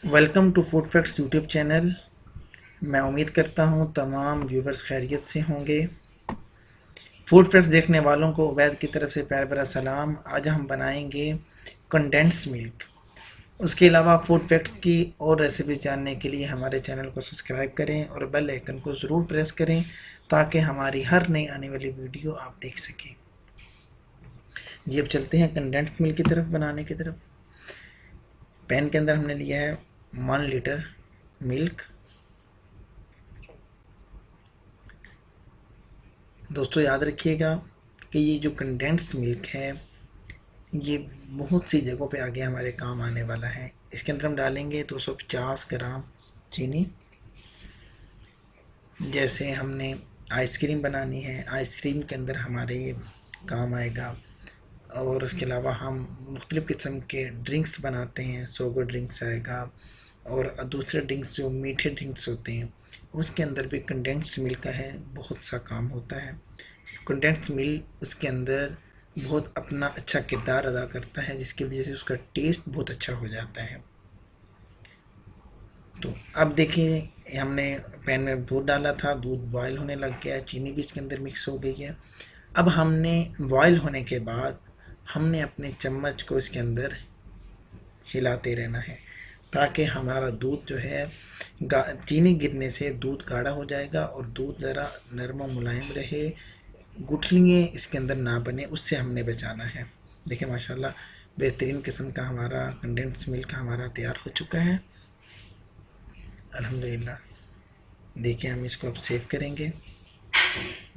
Welcome to food facts YouTube channel. मैं उम्मीद करता हूँ तमाम व्यूवर्स खैरियत से होंगे। फूड फैक्ट्स देखने वालों को उबैद की तरफ से प्यार भरा सलाम। आज हम बनाएंगे कंडेंस मिल्क। उसके अलावा फूड फैक्ट्स की और रेसिपीज जानने के लिए हमारे चैनल को सब्सक्राइब करें और बेल आइकन को ज़रूर प्रेस करें ताकि हमारी हर नई आने वाली वीडियो आप देख सकें। जी अब चलते हैं कंडेंस मिल्क की तरफ बनाने की तरफ। पैन के अंदर हमने लिया है 1 लीटर मिल्क। दोस्तों याद रखिएगा कि ये जो कंडेंस्ड मिल्क है ये बहुत सी जगहों पे आगे हमारे काम आने वाला है। इसके अंदर हम डालेंगे 250 ग्राम चीनी। जैसे हमने आइसक्रीम बनानी है, आइसक्रीम के अंदर हमारे ये काम आएगा। और उसके अलावा हम मुख्तलिफ़ किस्म के ड्रिंक्स बनाते हैं, सोगो ड्रिंक्स आएगा। और दूसरे ड्रिंक्स जो मीठे ड्रिंक्स होते हैं उसके अंदर भी कंडेंस्ड मिल्क का है बहुत सा काम होता है। कंडेंस्ड मिल्क उसके अंदर बहुत अपना अच्छा किरदार अदा करता है, जिसकी वजह से उसका टेस्ट बहुत अच्छा हो जाता है। तो अब देखिए हमने पैन में दूध डाला था, दूध बॉयल होने लग गया है, चीनी भी इसके अंदर मिक्स हो गई है। अब हमने बॉयल होने के बाद हमने अपने चम्मच को इसके अंदर हिलाते रहना है ताकि हमारा दूध जो है चीनी गिरने से दूध गाढ़ा हो जाएगा और दूध ज़रा नरम और मुलायम रहे, गुठलियाँ इसके अंदर ना बने, उससे हमने बचाना है। देखिए माशाल्लाह बेहतरीन किस्म का हमारा कंडेंस मिल्क हमारा तैयार हो चुका है अल्हम्दुलिल्लाह। देखिए हम इसको अब सेव करेंगे।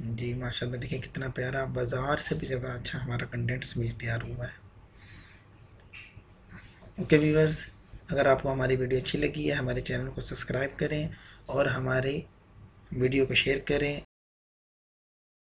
जी माशाल्लाह देखिए कितना प्यारा, बाज़ार से भी ज़्यादा अच्छा हमारा कंडेंस मिल्क तैयार हुआ है। ओके व्यूअर्स, अगर आपको हमारी वीडियो अच्छी लगी है हमारे चैनल को सब्सक्राइब करें और हमारे वीडियो को शेयर करें